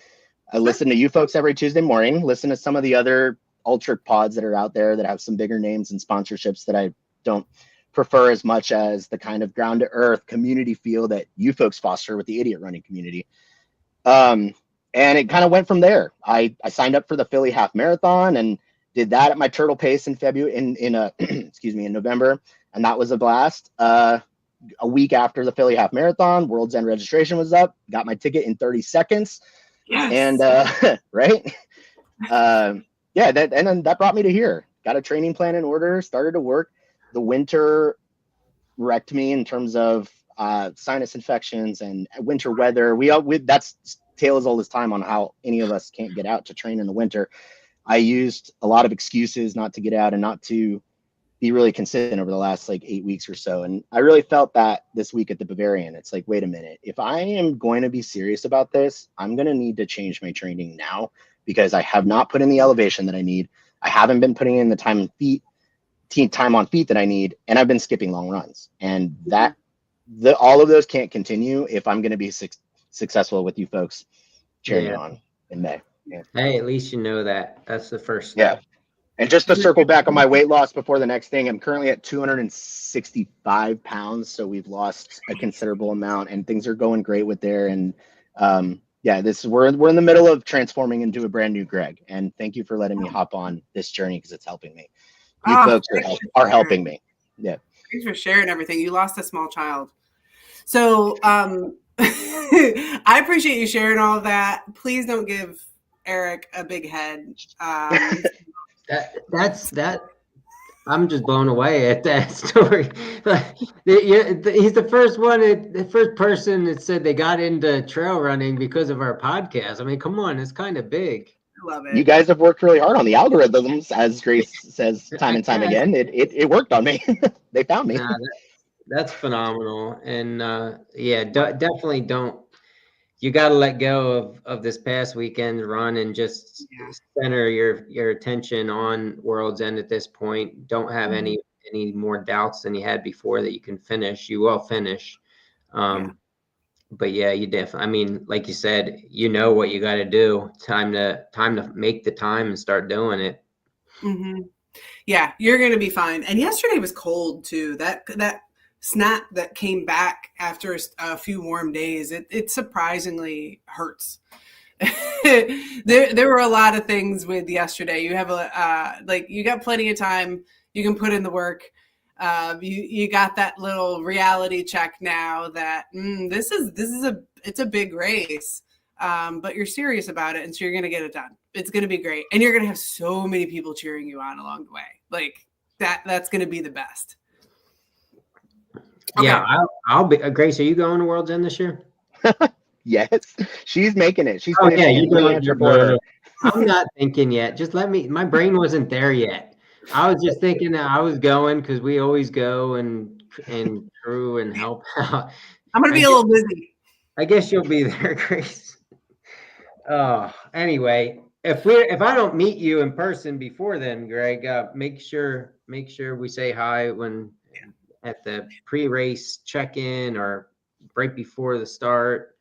I listen to you folks every Tuesday morning, listen to some of the other ultra pods that are out there that have some bigger names and sponsorships that I don't prefer as much as the kind of ground to earth community feel that you folks foster with the idiot running community. And it kind of went from there. I signed up for the Philly half marathon and did that at my turtle pace in February in November. And that was a blast. A week after the Philly half marathon, World's End registration was up, got my ticket in 30 seconds. Yes. And right. And then that brought me to here. Got a training plan in order, started to work. The winter wrecked me in terms of sinus infections and winter weather. That's tale as old as time on how any of us can't get out to train in the winter. I used a lot of excuses not to get out and not to be really consistent over the last 8 weeks or so. And I really felt that this week at the Bavarian. It's like, wait a minute, if I am going to be serious about this, I'm going to need to change my training now, because I have not put in the elevation that I need. I haven't been putting in the time on feet that I need. And I've been skipping long runs, and all of those can't continue if I'm going to be successful with you folks cheering on in May. Yeah. Hey, at least you know that. That's the first step. Yeah. And just to circle back on my weight loss before the next thing, I'm currently at 265 pounds. So we've lost a considerable amount, and things are going great with there. And we're in the middle of transforming into a brand new Greg. And thank you for letting me hop on this journey, because it's helping me. You folks are helping me. Yeah. Thanks for sharing everything. You lost a small child. So I appreciate you sharing all of that. Please don't give Eric a big head. That I'm just blown away at that story. He's the first person that said they got into trail running because of our podcast. I mean, come on, it's kind of big. I love it. You guys have worked really hard on the algorithms, as Grace says time and time again. It worked on me. They found me. That's phenomenal. And definitely don't. You got to let go of this past weekend run and just center your attention on World's End at this point. Don't have any more doubts than you had before that you can finish. You will finish. But you definitely, I mean, like you said, you know what you got to do. Time to make the time and start doing it. Mm-hmm. Yeah, you're going to be fine. And yesterday was cold too. That snap that came back after a few warm days, it surprisingly hurts. There were a lot of things with yesterday. You have you got plenty of time. You can put in the work. You got that little reality check now that it's a big race, but you're serious about it, and so you're gonna get it done. It's gonna be great, and you're gonna have so many people cheering you on along the way. Like that's gonna be the best. Okay. Yeah, I'll be. Grace, are you going to World's End this year? Yes, she's making it. She's you're going. I'm not thinking yet. Just let me. My brain wasn't there yet. I was just thinking that I was going because we always go and crew and help out. I'm gonna be a little busy. I guess you'll be there, Grace. Anyway, if I don't meet you in person before then, Greg, make sure we say hi when at the pre-race check-in or right before the start.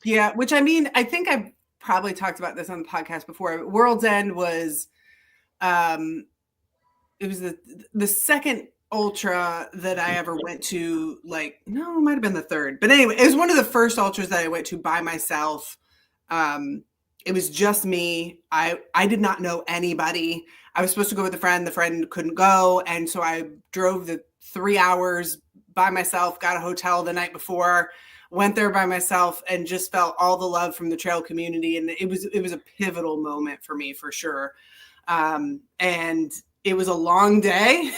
Yeah, which I mean, I think I've probably talked about this on the podcast before. World's End was it was the second ultra that I ever went to, like, no, it might have been the third. But anyway, it was one of the first ultras that I went to by myself. It was just me. I did not know anybody. I was supposed to go with a friend. The friend couldn't go. And so I drove the 3 hours by myself, got a hotel the night before, went there by myself, and just felt all the love from the trail community. And it was a pivotal moment for me, for sure. And it was a long day.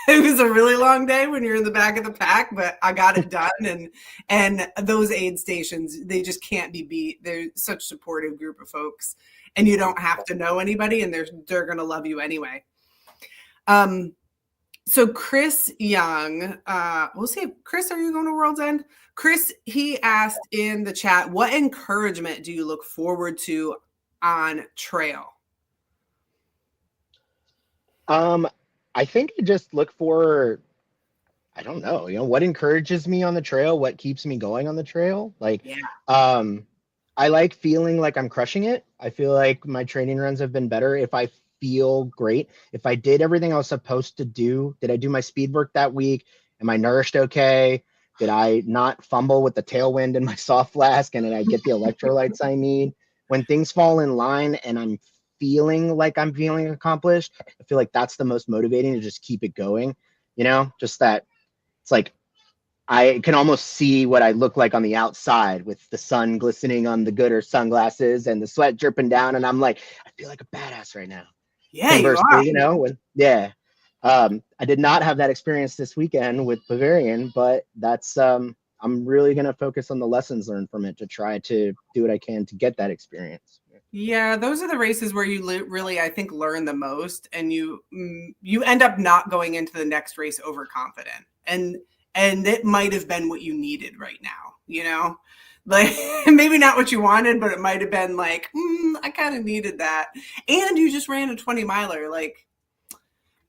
It was a really long day when you're in the back of the pack, but I got it done. And those aid stations, they just can't be beat. They're such a supportive group of folks, and you don't have to know anybody, and they're going to love you anyway. So Chris Young, we'll see. Chris, are you going to World's End? Chris, he asked in the chat, what encouragement do you look forward to on trail? I think I just look for, I don't know, what encourages me on the trail, what keeps me going on the trail. Like, yeah. I like feeling like I'm crushing it. I feel like my training runs have been better if I feel great. If I did everything I was supposed to do. Did I do my speed work that week? Am I nourished okay? Did I not fumble with the tailwind in my soft flask? And did I get the electrolytes I need? When things fall in line and I'm feeling like I'm feeling accomplished, I feel like that's the most motivating, to just keep it going. Just that it's like I can almost see what I look like on the outside with the sun glistening on the Gooder sunglasses and the sweat dripping down, and I'm like, I feel like a badass right now. Yeah, conversely, I did not have that experience this weekend with Bavarian, but that's I'm really going to focus on the lessons learned from it to try to do what I can to get that experience. Yeah, those are the races where you really, I think, learn the most, and you end up not going into the next race overconfident, and it might have been what you needed right now, like maybe not what you wanted, but it might have been like, I kind of needed that, and you just ran a 20 miler, like,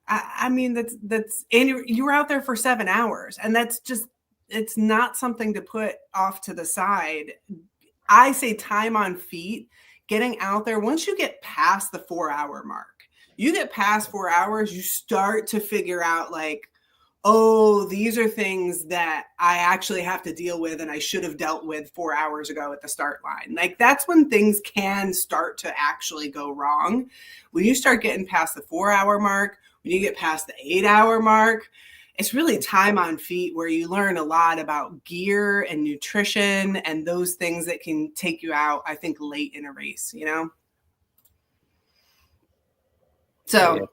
I mean, that's and you were out there for 7 hours, and that's just, it's not something to put off to the side. I say time on feet. Getting out there, once you get past the 4 hour mark, you get past 4 hours, you start to figure out like, oh, these are things that I actually have to deal with and I should have dealt with 4 hours ago at the start line. Like, that's when things can start to actually go wrong. When you start getting past the 4 hour mark, when you get past the 8 hour mark, it's really time on feet where you learn a lot about gear and nutrition and those things that can take you out, I think, late in a race, So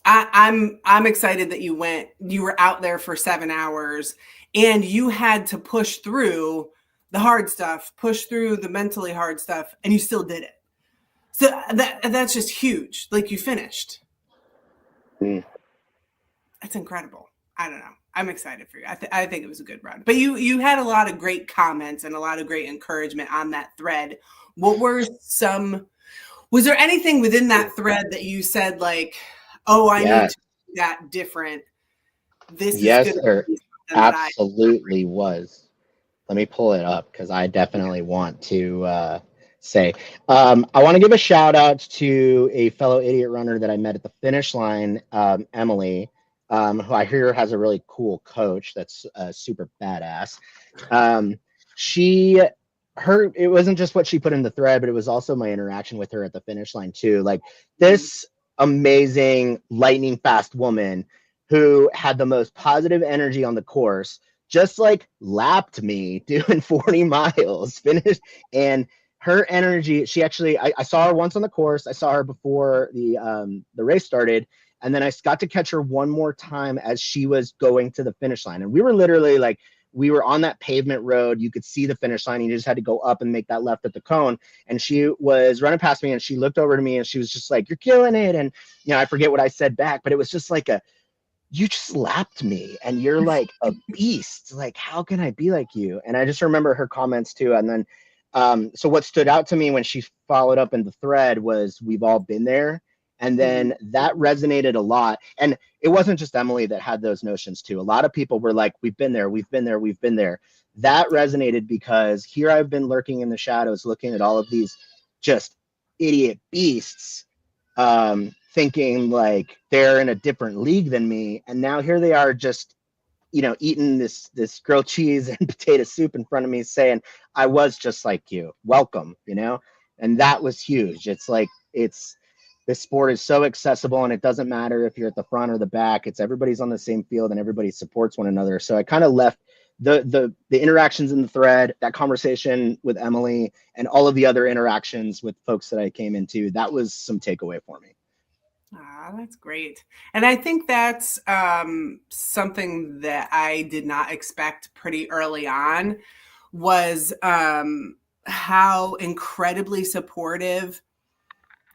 I'm excited that you were out there for 7 hours and you had to push through the hard stuff, push through the mentally hard stuff, and you still did it. So that's just huge. Like, you finished. That's incredible. I don't know. I'm excited for you. I think it was a good run. But you had a lot of great comments and a lot of great encouragement on that thread. Was there anything within that thread that you said like, oh, I need to do that different? Yes, there absolutely was. Let me pull it up because I definitely want to say. I want to give a shout out to a fellow idiot runner that I met at the finish line, Emily, who I hear has a really cool coach that's super badass. It wasn't just what she put in the thread, but it was also my interaction with her at the finish line too. Like, this amazing lightning fast woman who had the most positive energy on the course, just like lapped me doing 40 miles, finished. And her energy, she actually, I saw her once on the course. I saw her before the race started. And then I got to catch her one more time as she was going to the finish line. And we were literally like, we were on that pavement road. You could see the finish line. You just had to go up and make that left at the cone. And she was running past me and she looked over to me and she was just like, you're killing it. And, I forget what I said back, but it was just like you just lapped me and you're like a beast. Like, how can I be like you? And I just remember her comments too. And then, so what stood out to me when she followed up in the thread was, we've all been there. And then that resonated a lot. And it wasn't just Emily that had those notions too. A lot of people were like, we've been there, we've been there, we've been there. That resonated because here I've been lurking in the shadows, looking at all of these just idiot beasts, thinking like they're in a different league than me. And now here they are just, you know, eating this grilled cheese and potato soup in front of me saying, I was just like you, welcome, you know? And that was huge. It's like, this sport is so accessible, and it doesn't matter if you're at the front or the back. It's everybody's on the same field and everybody supports one another. So I kind of left the interactions in the thread, that conversation with Emily, and all of the other interactions with folks that I came into. That was some takeaway for me. Ah, that's great. And I think that's something that I did not expect pretty early on was how incredibly supportive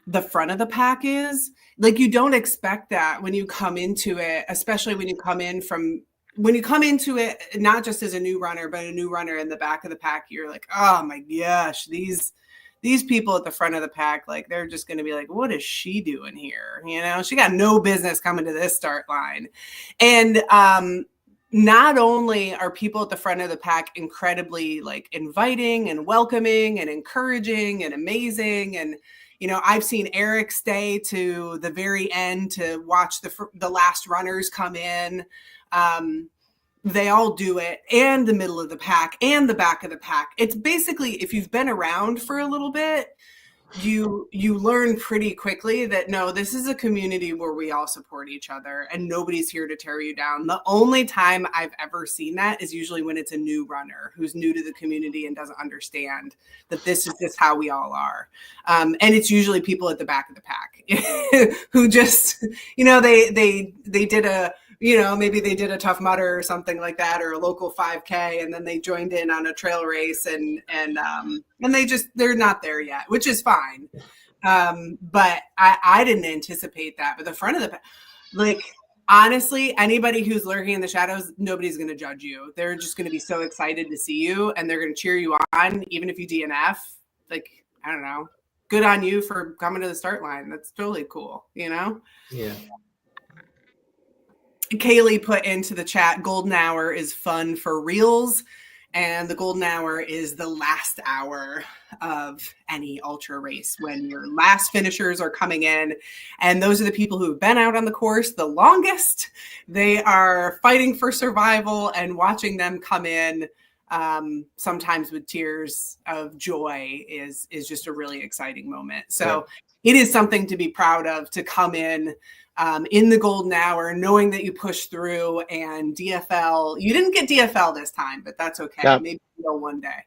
the front of the pack is. Like, you don't expect that when you come into it, especially when you come into it, not just as a new runner, but a new runner in the back of the pack. You're like, oh my gosh, these people at the front of the pack, like, they're just going to be like, what is she doing here? You know, she got no business coming to this start line. And not only are people at the front of the pack incredibly like inviting and welcoming and encouraging and amazing, and you know, I've seen Eric stay to the very end to watch the last runners come in. They all do it, and the middle of the pack and the back of the pack. It's basically, if you've been around for a little bit, you learn pretty quickly that no, this is a community where we all support each other and nobody's here to tear you down. The only time I've ever seen that is usually when it's a new runner who's new to the community and doesn't understand that this is just how we all are. And it's usually people at the back of the pack who just, you know, they did a, you know, maybe they did a Tough Mudder or something like that, or a local 5K, and then they joined in on a trail race, and they're not there yet, which is fine. But I didn't anticipate that. But the front of the, like, honestly, anybody who's lurking in the shadows, nobody's going to judge you. They're just going to be so excited to see you, and they're going to cheer you on, even if you DNF. Like, I don't know, good on you for coming to the start line. That's totally cool, you know? Yeah. Kaylee put into the chat, golden hour is fun for reels, and the golden hour is the last hour of any ultra race when your last finishers are coming in, and those are the people who have been out on the course the longest. They are fighting for survival, and watching them come in sometimes with tears of joy is just a really exciting moment. So It is something to be proud of, to come in the golden hour, knowing that you pushed through, and DFL. You didn't get DFL this time, but that's okay. No. Maybe you'll one day.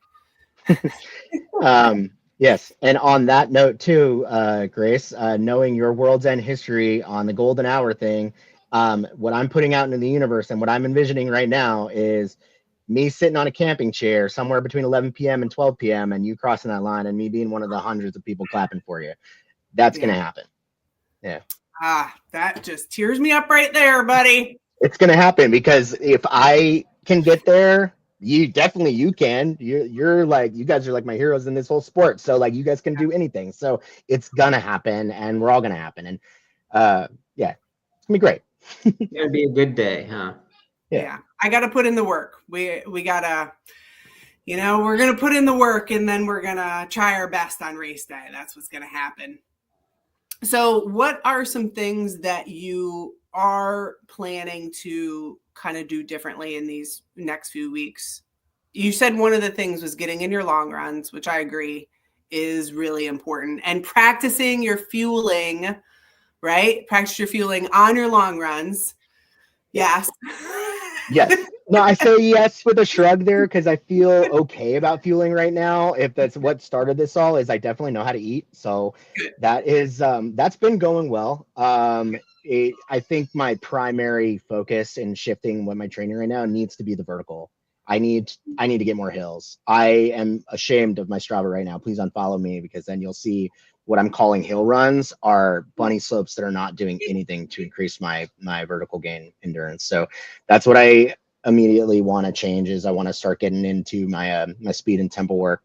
Yes. And on that note too, Grace, knowing your World's End history on the golden hour thing, what I'm putting out into the universe and what I'm envisioning right now is me sitting on a camping chair somewhere between 11 p.m. and 12 p.m. and you crossing that line and me being one of the hundreds of people clapping for you. That's going to happen. Yeah. Ah, that just tears me up right there, buddy. It's going to happen, because if I can get there, you can. You're like, you guys are like my heroes in this whole sport. So like, you guys can do anything. So it's going to happen, and we're all going to happen. And yeah, it's going to be great. It's going to be a good day, huh? Yeah. I got to put in the work. We got to, you know, we're going to put in the work, and then we're going to try our best on race day. That's what's going to happen. So what are some things that you are planning to kind of do differently in these next few weeks? You said one of the things was getting in your long runs, which I agree is really important, and practicing your fueling, right? Practice your fueling on your long runs. Yes. Yes. No, I say yes with a shrug there, because I feel okay about fueling right now. If that's what started this all, is I definitely know how to eat. So that is that's been going well. I think my primary focus in shifting what my training right now needs to be the vertical. I need to get more hills. I am ashamed of my Strava right now. Please unfollow me, because then you'll see what I'm calling hill runs are bunny slopes that are not doing anything to increase my vertical gain endurance. So that's what I immediately want to change. Is I want to start getting into my my speed and tempo work.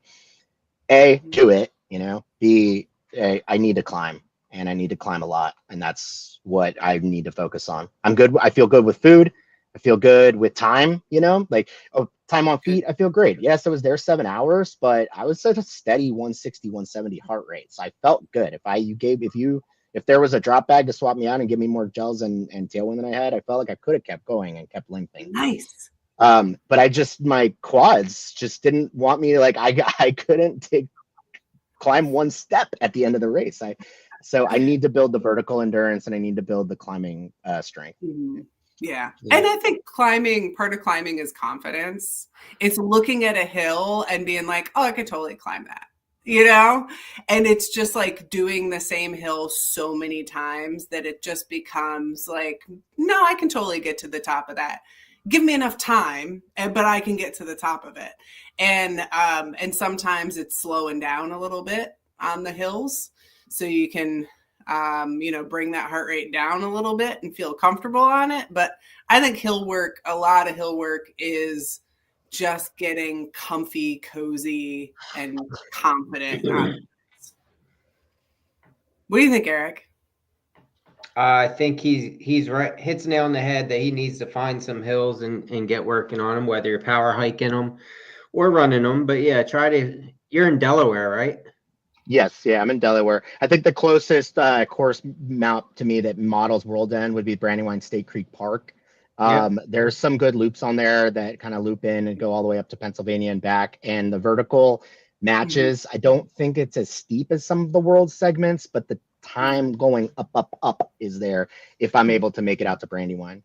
A, do it, you know. B, I need to climb. and I need to climb a lot, and that's what I need to focus on. I'm good. I feel good with food. I feel good with time, like time on feet. I feel great. Yes, I was there 7 hours, but I was at a steady 160, 170 heart rate. So I felt good. If there was a drop bag to swap me out and give me more gels and tailwind than I had, I felt like I could have kept going and kept limping. Nice. But my quads just didn't want me. Like I couldn't climb one step at the end of the race. So I need to build the vertical endurance and I need to build the climbing strength. Mm-hmm. Yeah. And I think part of climbing is confidence. It's looking at a hill and being like, oh, I could totally climb that, and it's just like doing the same hill so many times that it just becomes like, no, I can totally get to the top of that. Give me enough time, but I can get to the top of it. And sometimes it's slowing down a little bit on the hills so you can bring that heart rate down a little bit and feel comfortable on it. But I think a lot of hill work is just getting comfy, cozy, and confident. What do you think, Eric? I think he's right. Hits nail on the head that he needs to find some hills and get working on them, whether you're power hiking them or running them. But yeah, you're in Delaware, right? Yes, yeah, I'm in Delaware. I think the closest course mount to me that models World's End would be Brandywine State Creek Park. There's some good loops on there that kind of loop in and go all the way up to Pennsylvania and back. And the vertical matches, I don't think it's as steep as some of the world segments, but the time going up is there if I'm able to make it out to Brandywine.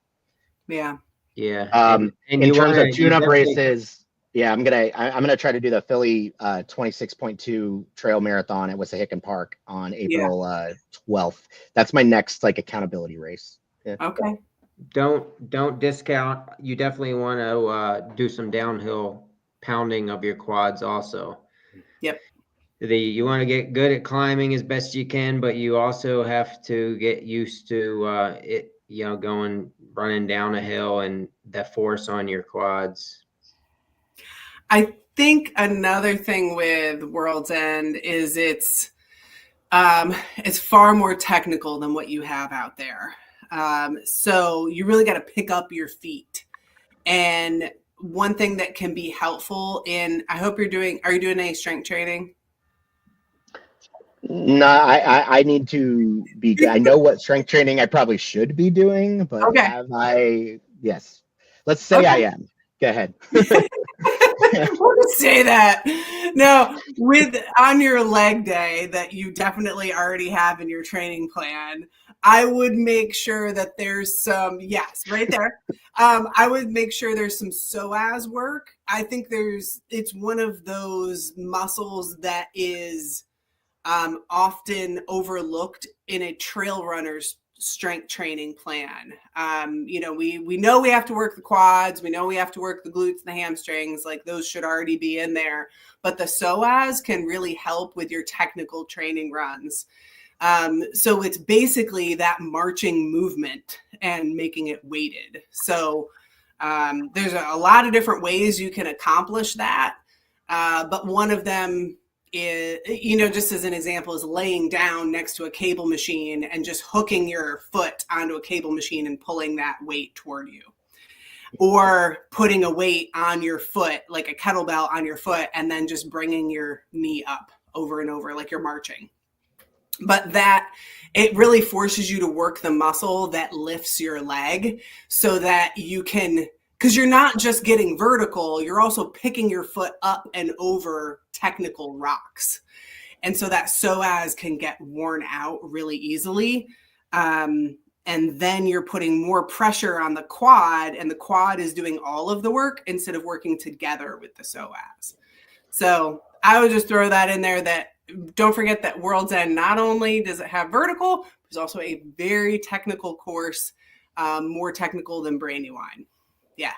Yeah. Yeah. In terms of tune-up races, yeah, I'm gonna try to do the Philly 26.2 trail marathon at Wissahickon Park on April 12th. That's my next accountability race. Yeah. Okay. Don't discount. You definitely want to do some downhill pounding of your quads also. Yep. You want to get good at climbing as best you can, but you also have to get used to running down a hill and the force on your quads. I think another thing with World's End is it's far more technical than what you have out there. So you really got to pick up your feet. And one thing that can be helpful are you doing any strength training? No, I need to be good. I know what strength training I probably should be doing, but okay. Yes. Let's say I am. Go ahead. We'll just say that. No, on your leg day that you definitely already have in your training plan, I would make sure that there's some, right there. I would make sure there's some psoas work. I think it's one of those muscles that is often overlooked in a trail runner's strength training plan. We know we have to work the quads, we know we have to work the glutes and the hamstrings, like those should already be in there, but the psoas can really help with your technical training runs. So it's basically that marching movement and making it weighted. So there's a lot of different ways you can accomplish that, but one of them is, just as an example, is laying down next to a cable machine and just hooking your foot onto a cable machine and pulling that weight toward you, or putting a weight on your foot, like a kettlebell on your foot, and then just bringing your knee up over and over like you're marching. But it really forces you to work the muscle that lifts your leg so that you can, because you're not just getting vertical, you're also picking your foot up and over technical rocks. And so that psoas can get worn out really easily. And then you're putting more pressure on the quad, and the quad is doing all of the work instead of working together with the psoas. So I would just throw that in there, that don't forget that World's End, not only does it have vertical, there's also a very technical course, more technical than Brandywine. Yeah.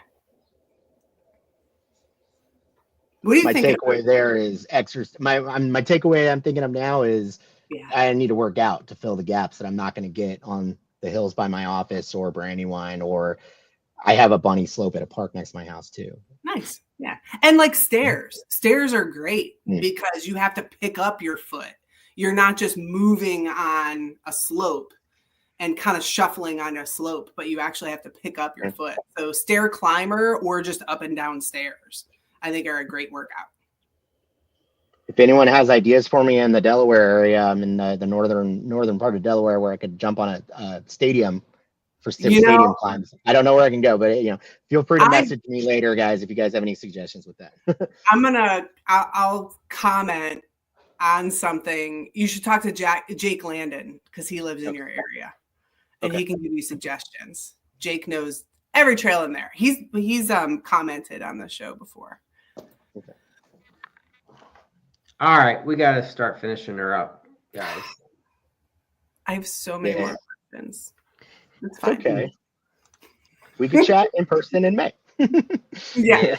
What do you think? My takeaway there is exercise. My takeaway I'm thinking of now is I need to work out to fill the gaps that I'm not going to get on the hills by my office or Brandywine, or I have a bunny slope at a park next to my house too. Nice. Yeah. And like stairs are great because you have to pick up your foot. you're not just moving on a slope and kind of shuffling on a slope, but you actually have to pick up your foot. So stair climber or just up and down stairs, I think are a great workout. If anyone has ideas for me in the Delaware area, I'm in the northern part of Delaware where I could jump on a stadium for stadium climbs. I don't know where I can go, but feel free to message me later, guys, if you guys have any suggestions with that. I'll comment on something. You should talk to Jake Landon because he lives in your area, and he can give you suggestions. Jake knows every trail in there. He's commented on the show before. Okay. All right, we got to start finishing her up, guys. I have so many more questions. It's fine. Okay. We can chat in person in May. Yeah.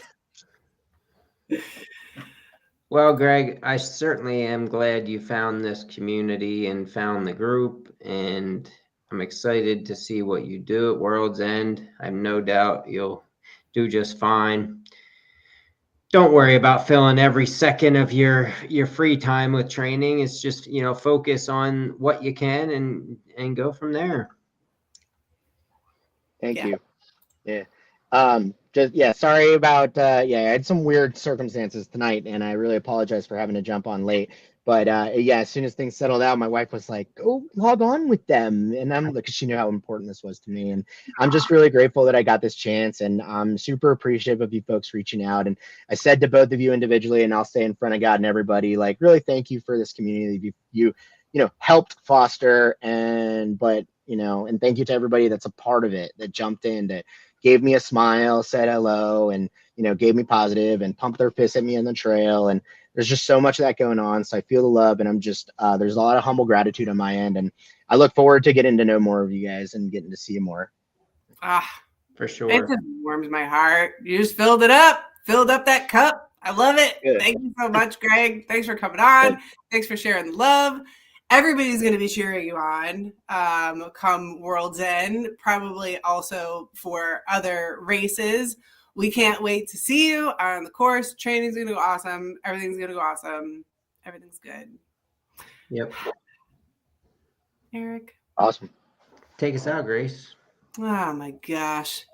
Well, Greg, I certainly am glad you found this community and found the group, and I'm excited to see what you do at World's End. I have no doubt you'll do just fine. Don't worry about filling every second of your free time with training. It's just, focus on what you can and go from there. Thank you. Yeah. Sorry about, I had some weird circumstances tonight, and I really apologize for having to jump on late. But as soon as things settled out, my wife was like, "Oh, log on with them," and I'm like, she knew how important this was to me, and I'm just really grateful that I got this chance, and I'm super appreciative of you folks reaching out. And I said to both of you individually, and I'll say in front of God and everybody, like, really thank you for this community you helped foster, and thank you to everybody that's a part of it, that jumped in, that gave me a smile, said hello, and gave me positive and pumped their fists at me on the trail. And there's just so much of that going on. So I feel the love, and I'm just, there's a lot of humble gratitude on my end. And I look forward to getting to know more of you guys and getting to see you more. For sure. It just warms my heart. You just filled up that cup. I love it. Good. Thank you so much, Greg. Thanks for coming on. Good. Thanks for sharing the love. Everybody's going to be cheering you on come World's End, probably also for other races. We can't wait to see you on the course. Training's going to go awesome. Everything's going to go awesome. Everything's good. Yep. Eric? Awesome. Take us out, Grace. Oh, my gosh.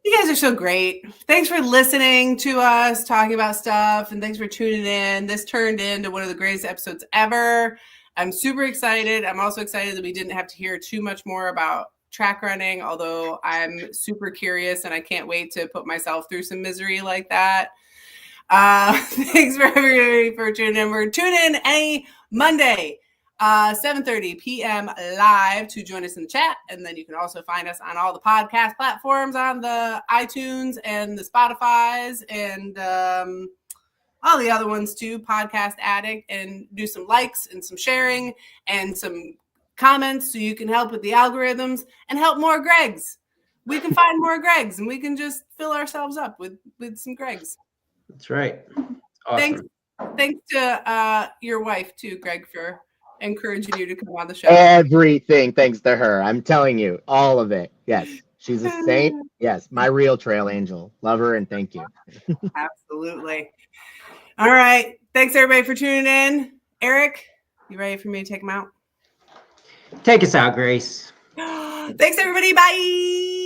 You guys are so great. Thanks for listening to us, talking about stuff, and thanks for tuning in. This turned into one of the greatest episodes ever. I'm super excited. I'm also excited that we didn't have to hear too much more about track running, although I'm super curious and I can't wait to put myself through some misery like that. Thanks for everybody for tuning in. We're tuning in any Monday, 7:30 p.m. live to join us in the chat. And then you can also find us on all the podcast platforms, on the iTunes and the Spotify's and all the other ones too, Podcast Addict, and do some likes and some sharing and some comments so you can help with the algorithms and help more Gregs. We can find more Gregs and we can just fill ourselves up with some Gregs. That's right. Awesome. Thanks to your wife too, Greg, for encouraging you to come on the show. Everything thanks to her. I'm telling you, all of it. Yes. She's a saint. Yes. My real trail angel. Love her and thank you. Absolutely. All right. Thanks everybody for tuning in. Eric, you ready for me to take them out? Take us out, Grace. Thanks everybody. Bye.